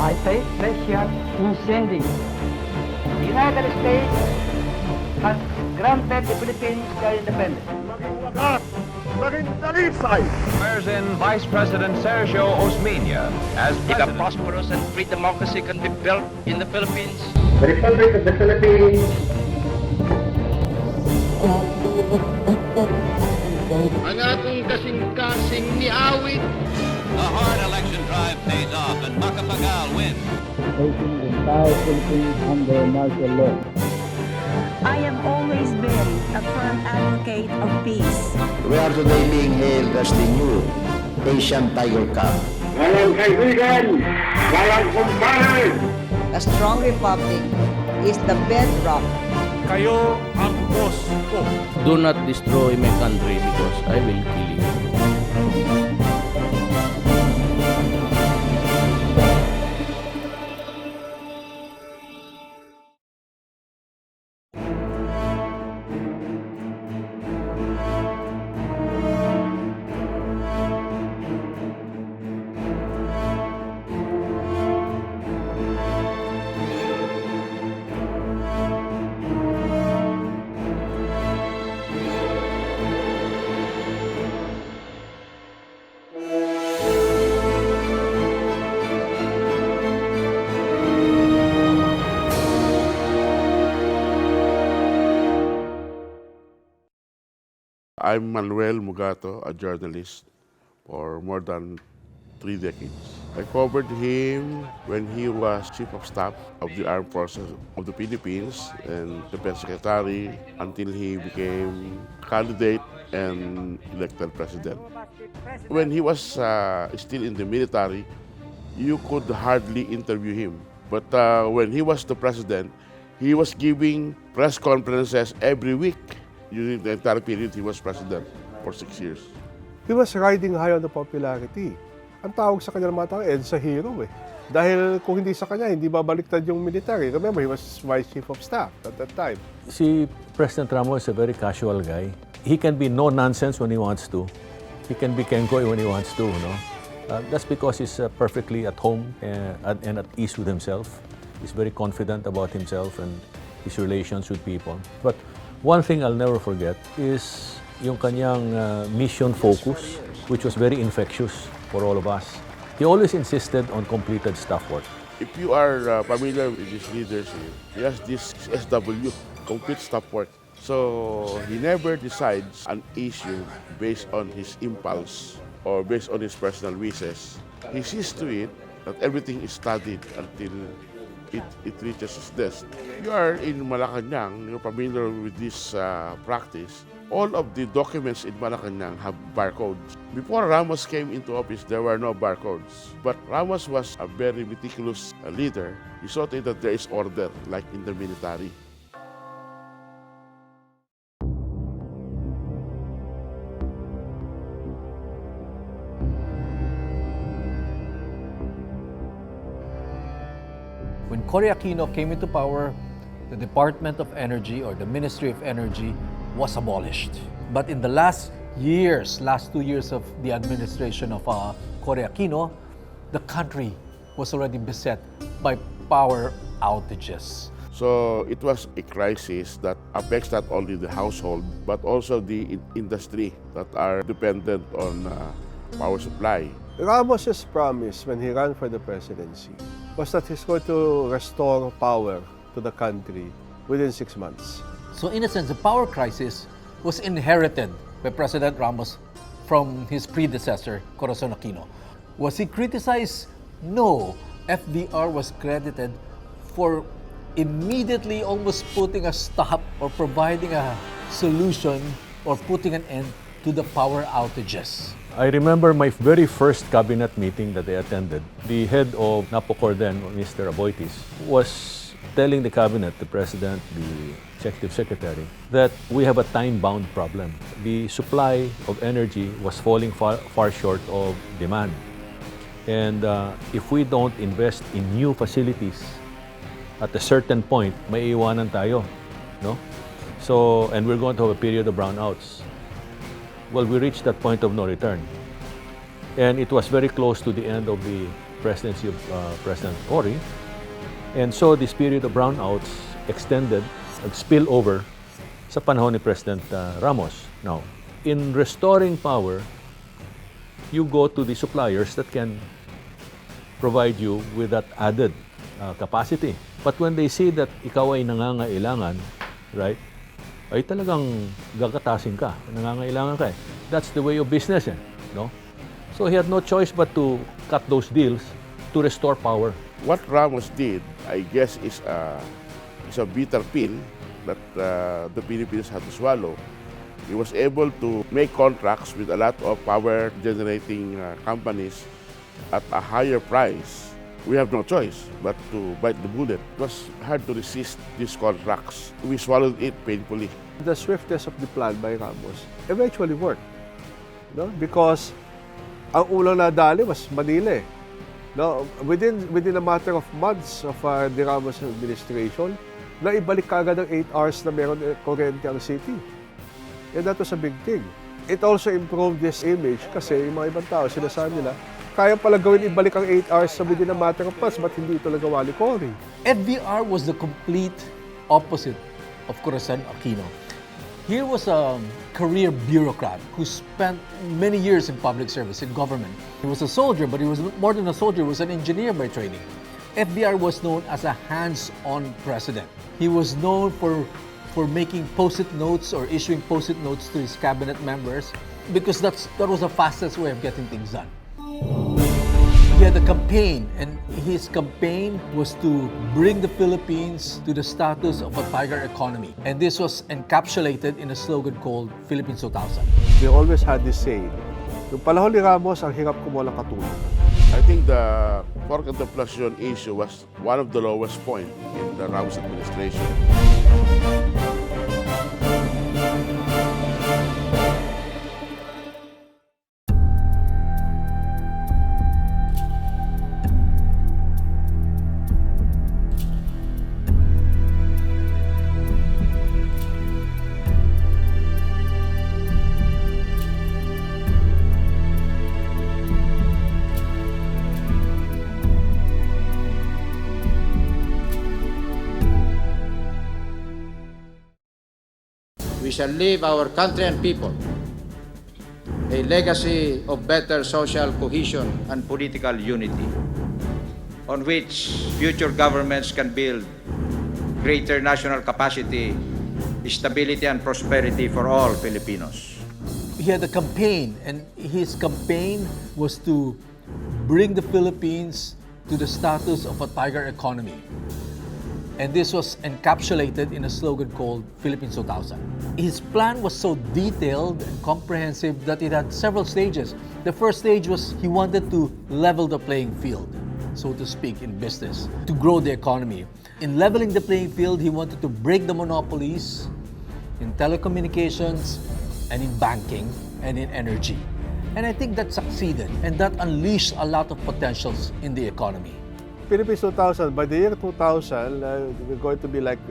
I say prescient incendi. The United States has granted the Philippines their independence. Swears in Vice President Sergio Osmeña as If a president. prosperous and free democracy can be built in the Philippines, The Republic of the Philippines. Ang akong kasing-kasing niawit. The hard election drive pays off and Macapagal wins. Placing the entire Philippines under martial law. I have always been a firm advocate of peace. We are today being hailed as the new Asian Tiger Cup. Walang kaibigan, walang kumpare. A strong republic is the bedrock. Kayo ang boss ko. Do not destroy my country because I will kill you. I'm Manuel Mugato, a journalist for more than 3 decades. I covered him when he was Chief of Staff of the Armed Forces of the Philippines and Defense Secretary until he became candidate and elected president. When he was still in the military, you could hardly interview him. But when he was the president, he was giving press conferences every week. During the entire period, he was president for 6 years. He was riding high on the popularity. Ang tawag sa kanya ng mga tao, EDSA hero eh. Dahil kung hindi sa kanya, hindi babaliktad yung military. Remember, he was Vice Chief of Staff at that time. See, President Ramos is a very casual guy. He can be no nonsense when he wants to. He can be kenkoy when he wants to, no? That's because he's perfectly at home and at ease with himself. He's very confident about himself and his relations with people. But one thing I'll never forget is yung kanyang mission focus, which was very infectious for all of us. He always insisted on completed staff work. If you are familiar with his leadership, he has this SW, complete staff work. So he never decides an issue based on his impulse or based on his personal wishes. He sees to it that everything is studied until it reaches his desk. You are in Malacanang, you're familiar with this practice. All of the documents in Malacanang have barcodes. Before Ramos came into office, there were no barcodes. But Ramos was a very meticulous leader. He saw to it that there is order, like in the military. When Cory Aquino came into power, the Department of Energy or the Ministry of Energy was abolished. But in the last 2 years of the administration of Cory Aquino, the country was already beset by power outages. So it was a crisis that affects not only the household, but also the industry that are dependent on power supply. Ramos's promise when he ran for the presidency was that he's going to restore power to the country within 6 months. So in a sense, the power crisis was inherited by President Ramos from his predecessor, Corazon Aquino. Was he criticized? No. FDR was credited for immediately almost putting a stop or providing a solution or putting an end to the power outages. I remember my very first cabinet meeting that I attended. The head of Napocor then, Mr. Aboitis, was telling the cabinet, the president, the executive secretary, that we have a time-bound problem. The supply of energy was falling far short of demand. And if we don't invest in new facilities, at a certain point, may iwanan tayo, no? So, and we're going to have a period of brownouts. Well, we reached that point of no return. And it was very close to the end of the presidency of President Cory. And so this period of brownouts extended, spill over sa panahon ni President Ramos. Now, in restoring power, you go to the suppliers that can provide you with that added capacity. But when they see that ikaw ay nangangailangan, right, ay talagang gagatasin ka, nangangailangan ka. That's the way of business, no? So he had no choice but to cut those deals to restore power. What Ramos did, I guess, is a bitter pill that the Philippines had to swallow. He was able to make contracts with a lot of power-generating companies at a higher price. We have no choice but to bite the bullet. It was hard to resist these contracts. We swallowed it painfully. The swiftness of the plan by Ramos eventually worked, no? Because ang unang nadali was Manila. No, within a matter of months of the Ramos administration, naibalik kagad ang 8 hours na meron kuryente ang city. And that was a big thing. It also improved this image kasi yung mga ibang tao, sinasabi nila, kaya pala gawin ibalik ang 8 hours sa within a matter of months, ba't hindi ito nagawa ni Cory? FDR was the complete opposite of Corazon Aquino. He was a career bureaucrat who spent many years in public service, in government. He was a soldier, but he was more than a soldier, he was an engineer by training. FDR was known as a hands-on president. He was known for making post-it notes or issuing post-it notes to his cabinet members because that was the fastest way of getting things done. He had a campaign, and his campaign was to bring the Philippines to the status of a tiger economy. And this was encapsulated in a slogan called Philippines 2000. They always had this saying, yung panahon ni Ramos, ang hirap kumuha ng katulong. I think the Flor Contemplacion issue was one of the lowest points in the Ramos administration. We shall leave our country and people a legacy of better social cohesion and political unity, on which future governments can build greater national capacity, stability, and prosperity for all Filipinos. He had a campaign, and his campaign was to bring the Philippines to the status of a tiger economy. And this was encapsulated in a slogan called Philippines 2000. His plan was so detailed and comprehensive that it had several stages. The first stage was he wanted to level the playing field, so to speak, in business, to grow the economy. In leveling the playing field, he wanted to break the monopolies in telecommunications and in banking and in energy. And I think that succeeded, and that unleashed a lot of potentials in the economy. Philippines 2000, by the year 2000, we're going to be like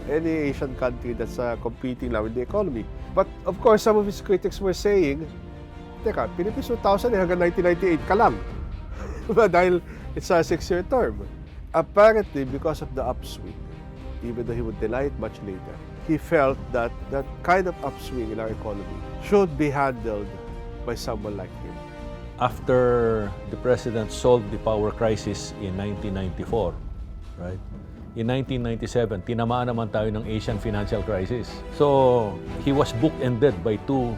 any Asian country that's competing now with the economy. But of course, some of his critics were saying, teka, Philippines 2000 hanggang 1998 ka lang. Dahil it's a 6-year term. Apparently, because of the upswing, even though he would deny it much later, he felt that that kind of upswing in our economy should be handled by someone like him. After the president solved the power crisis in 1994, right? In 1997, tinamaan naman tayo ng Asian financial crisis. So, he was bookended by two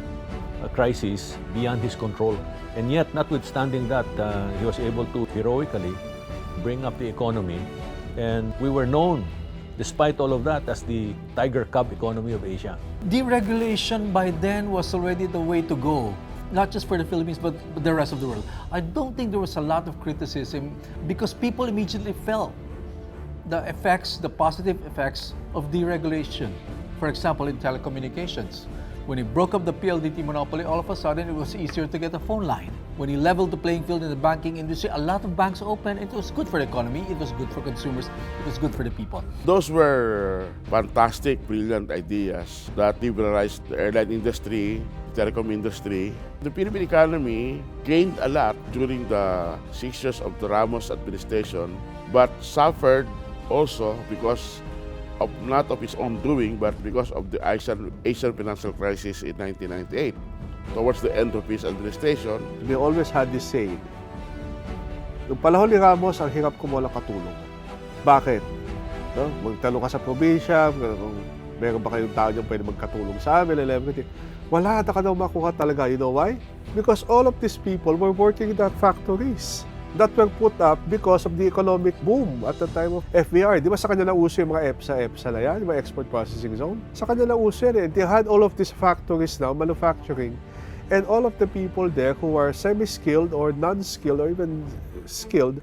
crises beyond his control. And yet, notwithstanding that, he was able to heroically bring up the economy. And we were known, despite all of that, as the tiger cub economy of Asia. Deregulation by then was already the way to go. Not just for the Philippines, but the rest of the world. I don't think there was a lot of criticism because people immediately felt the effects, the positive effects of deregulation. For example, in telecommunications. When he broke up the PLDT monopoly, all of a sudden it was easier to get a phone line. When he leveled the playing field in the banking industry, a lot of banks opened. It was good for the economy, it was good for consumers, it was good for the people. Those were fantastic, brilliant ideas that liberalized the airline industry, telecom industry. The Philippine economy gained a lot during the 6 years of the Ramos administration, but suffered also because of not of its own doing, but because of the Asian financial crisis in 1998. Towards the end of his administration, We always had this saying, yung panahon ni Ramos, ang hirap kumuha ng katulong. Bakit? No? Magtanong ka sa probinsya, kung meron ba kayong tao dyan pwede magkatulong sa amin, and everything. Wala na ka daw makuha talaga. You know why? Because all of these people were working in that factories that were put up because of the economic boom at the time of FBR. Di ba sa kanya na uso yung mga EPSA na yan, yung mga export processing zone? Sa kanya na uso yan. They had all of these factories now, manufacturing, and all of the people there who are semi-skilled or non-skilled or even skilled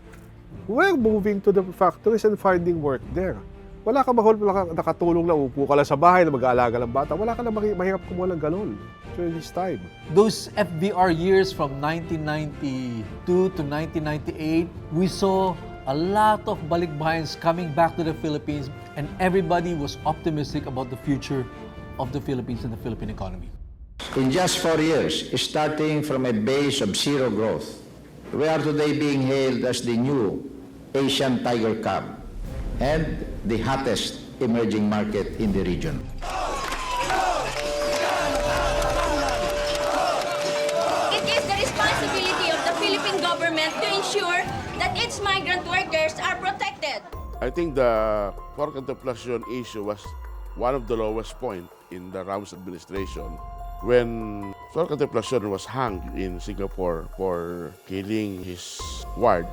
were moving to the factories and finding work there. Wala ka nakatulong na upo ka lang sa bahay na mag-aalaga ng bata. Wala ka na mahirap kumuha ng ganon during this time. Those FBR years from 1992 to 1998, we saw a lot of balikbayans coming back to the Philippines, and everybody was optimistic about the future of the Philippines and the Philippine economy. In just 4 years, starting from a base of zero growth, we are today being hailed as the new Asian tiger cub and the hottest emerging market in the region. It is the responsibility of the Philippine government to ensure that its migrant workers are protected. I think the Flor Contemplacion issue was one of the lowest point in the Ramos administration when Flor Contemplacion was hung in Singapore for killing his ward,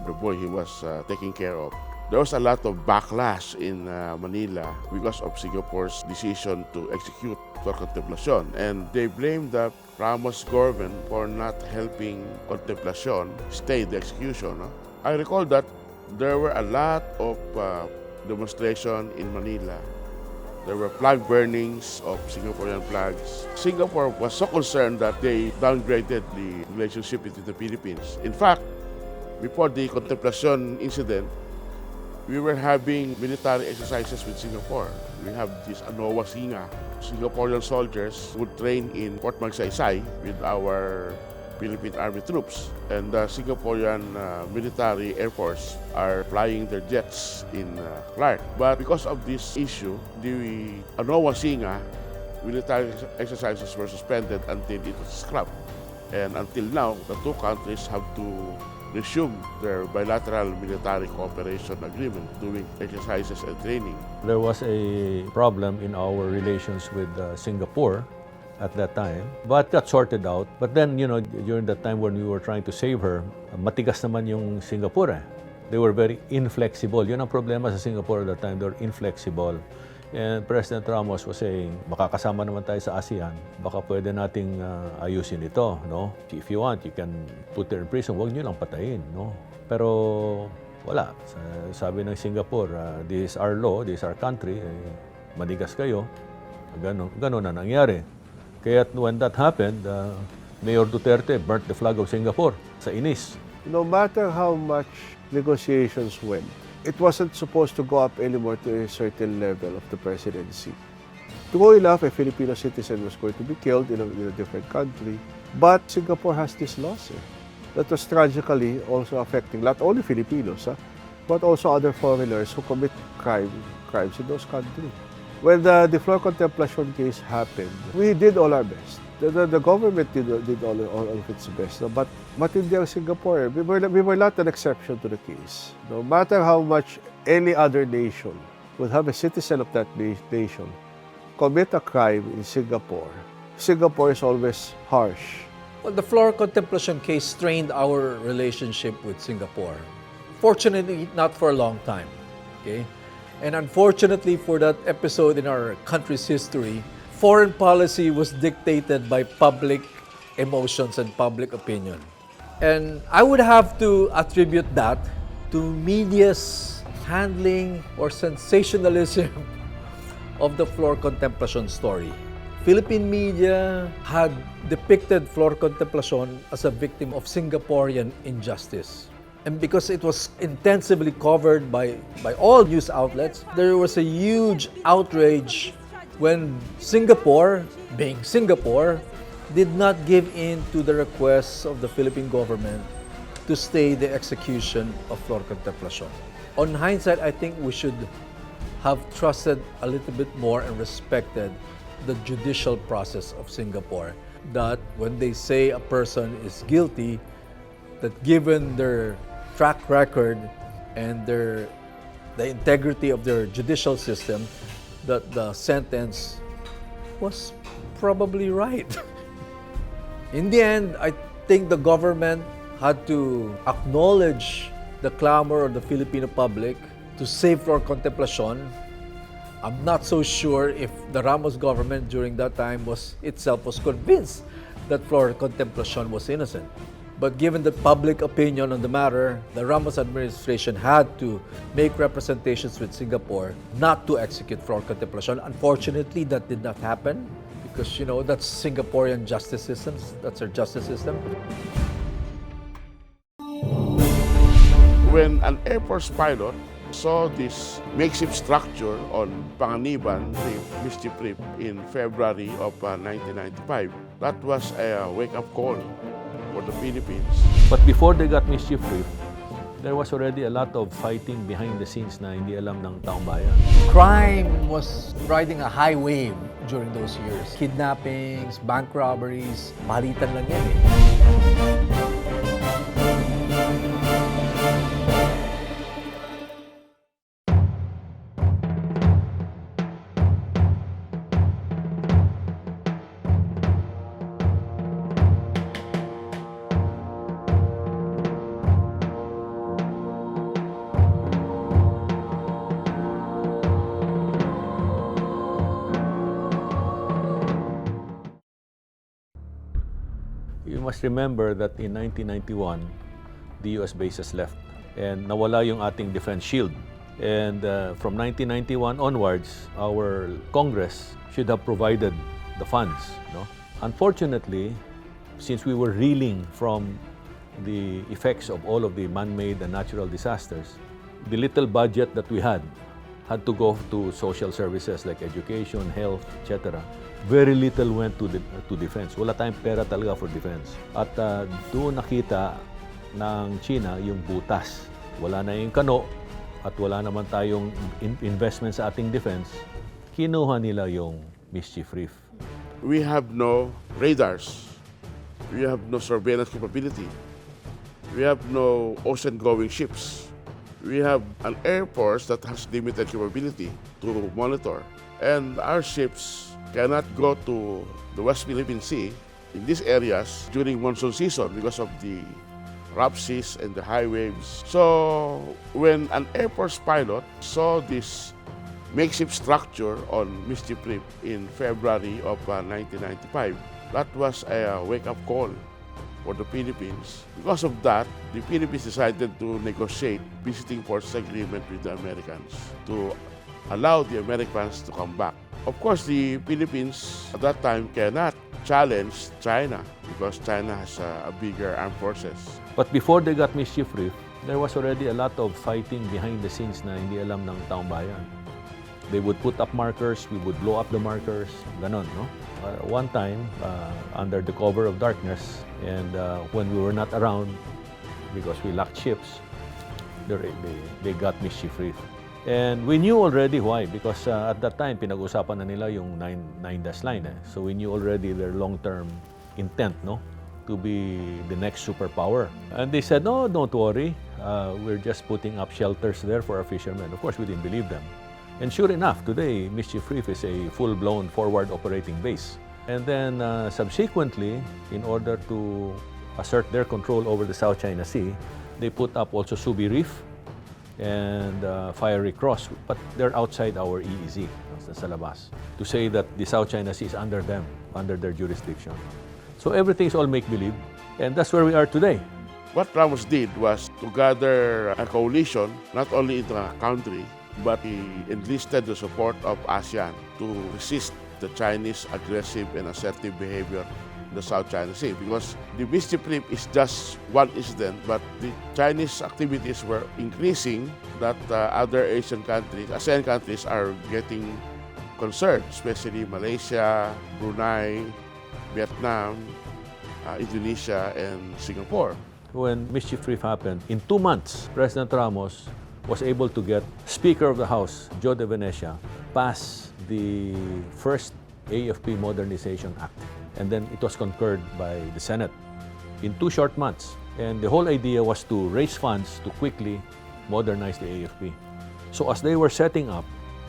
the boy he was taking care of. There was a lot of backlash in Manila because of Singapore's decision to execute Flor Contemplacion, and they blamed the Ramos government for not helping Contemplacion stay the execution. I recall that there were a lot of demonstration in Manila. There were flag burnings of Singaporean flags. Singapore was so concerned that they downgraded the relationship with the Philippines. In fact, before the Contemplacion incident, we were having military exercises with Singapore. We have this Anoa Singa. Singaporean soldiers would train in Port Magsaysay with our Philippine Army troops. And the Singaporean military air force are flying their jets in Clark. But because of this issue, the Anoa Singa military exercises were suspended until it was scrapped. And until now, the two countries have to resume their bilateral military cooperation agreement, doing exercises and training. There was a problem in our relations with Singapore at that time, but got sorted out. But then, you know, during that time when we were trying to save her, matigas naman yung Singapore. They were very inflexible. Yun ang problema sa Singapore at that time. They were inflexible. And President Ramos was saying, baka kasama naman tayo sa ASEAN, baka pwede nating ayusin ito, no? If you want, you can put her in prison, huwag nyo lang patayin, no? Pero wala. Sabi ng Singapore, this is our law, this is our country, manigas kayo. Ganon na nangyari. Kaya when that happened, Mayor Duterte burnt the flag of Singapore sa inis. No matter how much negotiations went, it wasn't supposed to go up anymore to a certain level of the presidency. True enough, a Filipino citizen was going to be killed in a different country, but Singapore has this laws that was tragically also affecting not only Filipinos, but also other foreigners who commit crimes in those countries. When the Flor Contemplacion case happened, we did all our best. The government did all of its best, but in Singapore, we were not an exception to the case. No matter how much any other nation would have a citizen of that nation commit a crime in Singapore, Singapore is always harsh. Well, the Flor Contemplacion case strained our relationship with Singapore. Fortunately, not for a long time. Okay? And unfortunately for that episode in our country's history, foreign policy was dictated by public emotions and public opinion. And I would have to attribute that to media's handling or sensationalism of the Flor Contemplacion story. Philippine media had depicted Flor Contemplacion as a victim of Singaporean injustice. And because it was intensively covered by all news outlets, there was a huge outrage when Singapore, being Singapore, did not give in to the requests of the Philippine government to stay the execution of Flor Contemplacion. On hindsight, I think we should have trusted a little bit more and respected the judicial process of Singapore. That when they say a person is guilty, that given their track record and the integrity of their judicial system, that the sentence was probably right. In the end, I think the government had to acknowledge the clamor of the Filipino public to save Flor Contemplacion. I'm not so sure if the Ramos government during that time was convinced that Flor Contemplacion was innocent. But given the public opinion on the matter, the Ramos administration had to make representations with Singapore not to execute Flor Contemplacion. Unfortunately, that did not happen because, that's Singaporean justice systems. That's our justice system. When an Air Force pilot saw this makeshift structure on Panganiban Reef, Mischief Reef, in February of 1995, that was a wake-up call for the Philippines. But before they got Mischief Reef, there was already a lot of fighting behind the scenes na hindi alam ng taong bayan. Crime was riding a high wave during those years. Kidnappings, bank robberies, balitan lang yan eh. You must remember that in 1991, the US bases left and nawala yung ating defense shield. And from 1991 onwards, our Congress should have provided the funds. No? Unfortunately, since we were reeling from the effects of all of the man-made and natural disasters, the little budget that we had to go to social services like education, health, etc. Very little went to defense. Wala tayong pera talaga for defense. At doon nakita ng China yung butas. Wala na yung kano at wala naman tayong investment sa ating defense. Kinuha nila yung Mischief Reef. We have no radars. We have no surveillance capability. We have no ocean-going ships. We have an air force that has limited capability to monitor. And our ships cannot go to the West Philippine Sea in these areas during monsoon season because of the rough seas and the high waves. So when an Air Force pilot saw this makeshift structure on Mischief Reef in February of 1995, that was a wake-up call for the Philippines. Because of that, the Philippines decided to negotiate visiting force agreement with the Americans to allow the Americans to come back. Of course, the Philippines at that time cannot challenge China because China has a bigger armed forces. But before they got Mischief Reef, there was already a lot of fighting behind the scenes na hindi alam ng taong bayan. They would put up markers, we would blow up the markers, ganon, no? One time, under the cover of darkness, and when we were not around because we lacked ships, they got Mischief Reef. And we knew already why, because at that time, pinag-usapan na nila yung 9-dash line. So we knew already their long-term intent, no, to be the next superpower. And they said, no, don't worry, we're just putting up shelters there for our fishermen. Of course, we didn't believe them. And sure enough, today, Mischief Reef is a full-blown forward operating base. And then subsequently, in order to assert their control over the South China Sea, they put up also Subi Reef and Fiery Cross, but they're outside our EEZ, sa labas, to say that the South China Sea is under them, under their jurisdiction. So everything's all make-believe, and that's where we are today. What Ramos did was to gather a coalition, not only in the country, but he enlisted the support of ASEAN to resist the Chinese aggressive and assertive behavior the South China Sea, because the Mischief Reef is just one incident, but the Chinese activities were increasing that other Asian countries, ASEAN countries, are getting concerned, especially Malaysia, Brunei, Vietnam, Indonesia, and Singapore. When Mischief Reef happened, in 2 months, President Ramos was able to get Speaker of the House, Joe de Venecia, pass the first AFP Modernization Act. And then it was concurred by the Senate in 2 short months. And the whole idea was to raise funds to quickly modernize the AFP. So as they were setting up,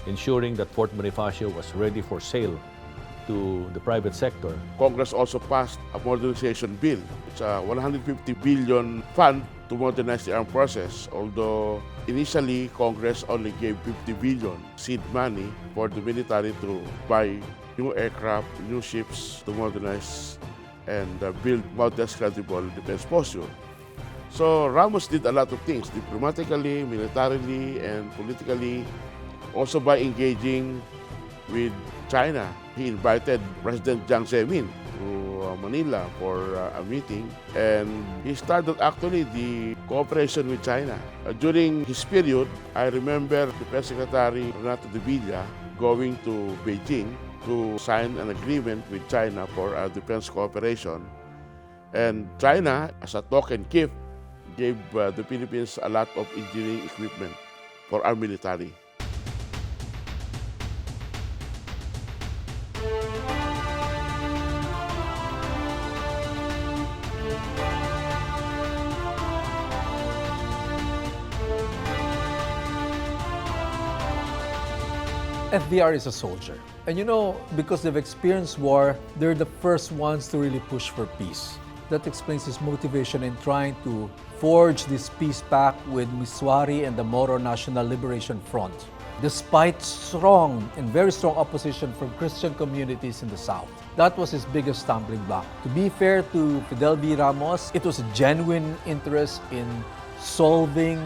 ensuring that Fort Bonifacio was ready for sale to the private sector, Congress also passed a modernization bill. It's a 150 billion fund to modernize the armed forces, although initially Congress only gave 50 billion seed money for the military to buy new aircraft, new ships to modernize and build multi-credible defense posture. So Ramos did a lot of things, diplomatically, militarily, and politically, also by engaging with China. He invited President Jiang Zemin to Manila for a meeting, and he started actually the cooperation with China. During his period, I remember the Press Secretary Renato de Villa going to Beijing to sign an agreement with China for a defense cooperation. And China, as a token gift, gave the Philippines a lot of engineering equipment for our military. FDR is a soldier. And you know, because they've experienced war, they're the first ones to really push for peace. That explains his motivation in trying to forge this peace pact with Miswari and the Moro National Liberation Front, despite strong and very strong opposition from Christian communities in the South. That was his biggest stumbling block. To be fair to Fidel V. Ramos, it was a genuine interest in solving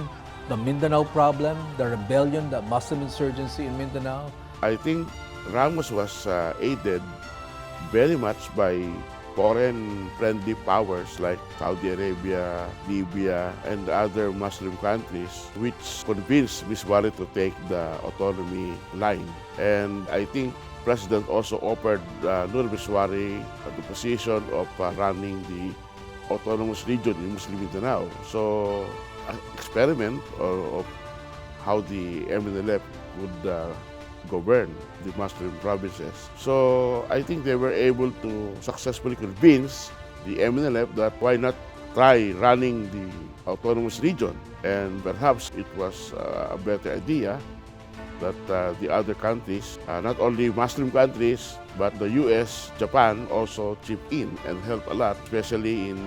the Mindanao problem, the rebellion, the Muslim insurgency in Mindanao. I think Ramos was aided very much by foreign-friendly powers like Saudi Arabia, Libya, and other Muslim countries, which convinced Miswari to take the autonomy line. And I think President also offered Nur Miswari the position of running the autonomous region in Muslim Mindanao. So, an experiment of how the MNLF would govern the Muslim provinces. So I think they were able to successfully convince the MNLF that why not try running the autonomous region. And perhaps it was a better idea that the other countries, not only Muslim countries, but the US, Japan also chip in and help a lot, especially in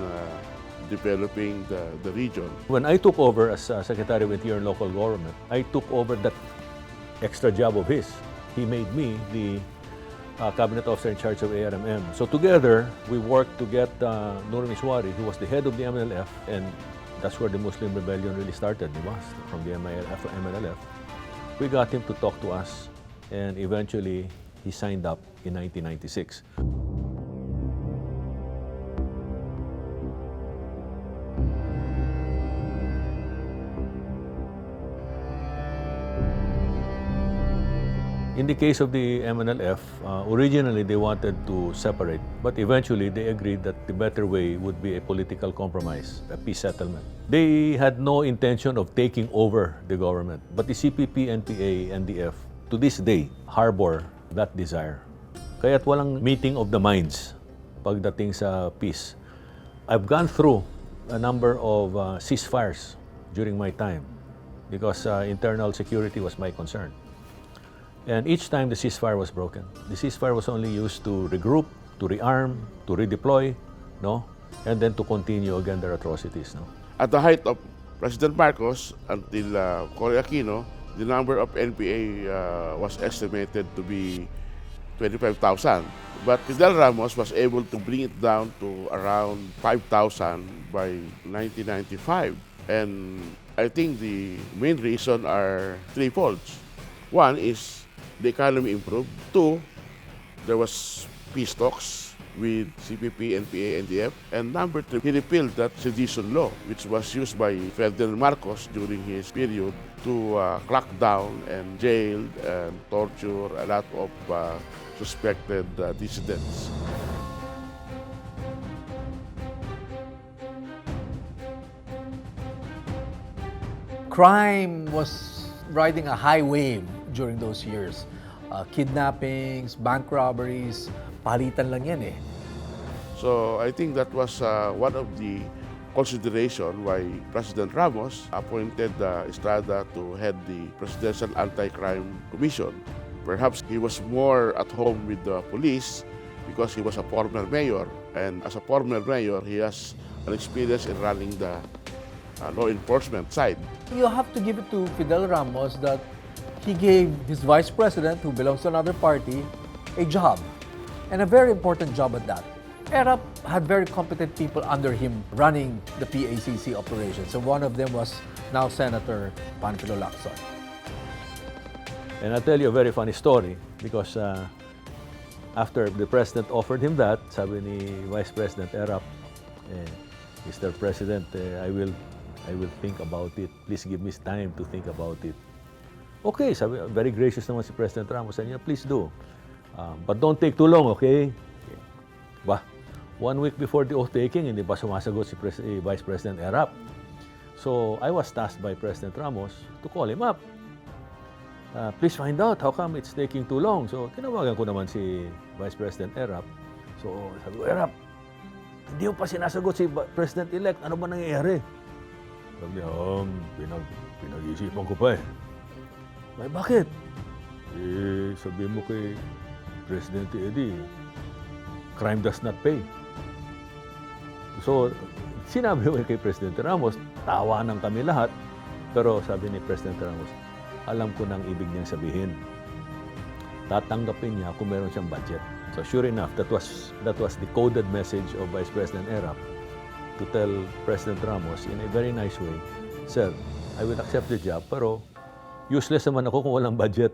developing the region. When I took over as Secretary of Interior and Local Government, I took over that extra job of his. He made me the cabinet officer in charge of ARMM. So together, we worked to get Nur Miswari, who was the head of the MNLF, and that's where the Muslim rebellion really started, from the MNLF. We got him to talk to us, and eventually he signed up in 1996. In the case of the MNLF, originally they wanted to separate, but eventually they agreed that the better way would be a political compromise, a peace settlement. They had no intention of taking over the government, but the CPP, NPA, NDF, to this day, harbor that desire. Kaya't walang meeting of the minds pagdating sa peace. I've gone through a number of ceasefires during my time because internal security was my concern. And each time the ceasefire was broken, the ceasefire was only used to regroup, to rearm, to redeploy, and then to continue again their atrocities. At the height of President Marcos until Cory Aquino, the number of NPA was estimated to be 25,000. But Fidel Ramos was able to bring it down to around 5,000 by 1995. And I think the main reason are threefold. One is the economy improved. Two, there was peace talks with CPP, NPA, NDF. And number three, he repealed that sedition law, which was used by President Marcos during his period to crack down and jail and torture a lot of suspected dissidents. Crime was riding a high wave during those years. Kidnappings, bank robberies, palitan lang yan eh. So I think that was one of the consideration why President Ramos appointed Estrada to head the Presidential Anti-Crime Commission. Perhaps he was more at home with the police because he was a former mayor, and as a former mayor, he has an experience in running the law enforcement side. You have to give it to Fidel Ramos that he gave his vice president, who belongs to another party, a job, and a very important job at that. ERAP had very competent people under him running the PACC operations. So one of them was now Senator Panfilo Lacson. And I'll tell you a very funny story because after the president offered him that, sabi ni Vice President ERAP, Mr. President, I will think about it. Please give me time to think about it. Okay, sabi, very gracious naman si President Ramos. Sabi niya, please do. But don't take too long, okay? Bah, 1 week before the oath-taking, hindi pa sumasagot si Vice President ERAP. So I was tasked by President Ramos to call him up. Please find out how come it's taking too long. So tinawagan ko naman si Vice President ERAP. So sabi ko, ERAP, hindi pa sinasagot si President-elect. Ano ba nangyayari? Sabi niya, pinag-iisipan ko pa eh. Ay, bakit? Sabi mo kay Presidente Eddie, crime does not pay. So, sinabi ko kay Presidente Ramos, tawanan kami lahat. Pero sabi ni Presidente Ramos, alam ko nang ibig niyang sabihin. Tatanggapin niya kung meron siyang budget. So sure enough, that was the coded message of Vice President ERAP to tell President Ramos in a very nice way, Sir, I will accept the job, pero useless naman ako kung walang budget.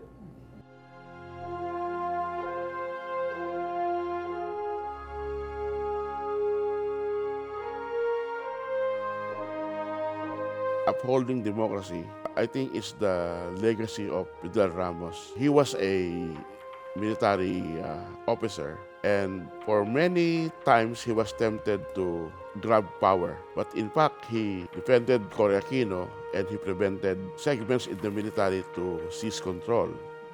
Upholding democracy, I think, is the legacy of Fidel Ramos. He was a military officer, and for many times he was tempted to grab power. But in fact, he defended Cory Aquino and he prevented segments in the military to seize control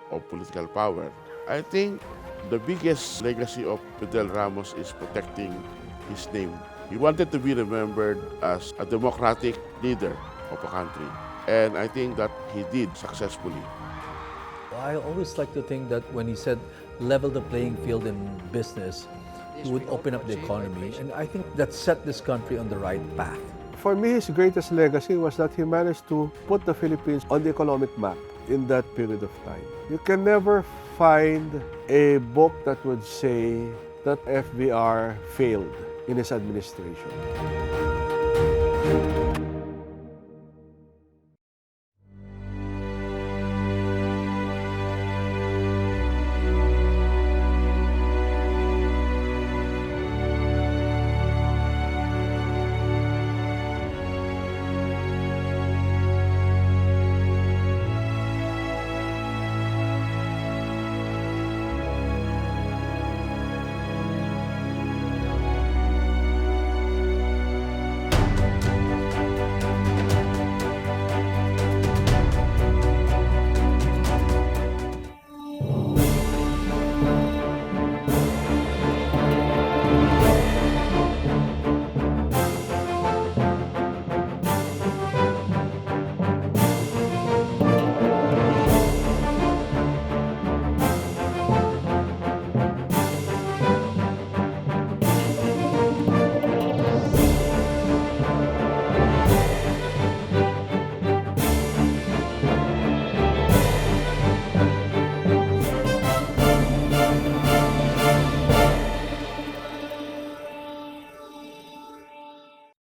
of political power. I think the biggest legacy of Fidel Ramos is protecting his name. He wanted to be remembered as a democratic leader of a country, and I think that he did successfully. I always like to think that when he said level the playing field in business, he would open up the economy, and I think that set this country on the right path. For me, his greatest legacy was that he managed to put the Philippines on the economic map in that period of time. You can never find a book that would say that FBR failed in his administration.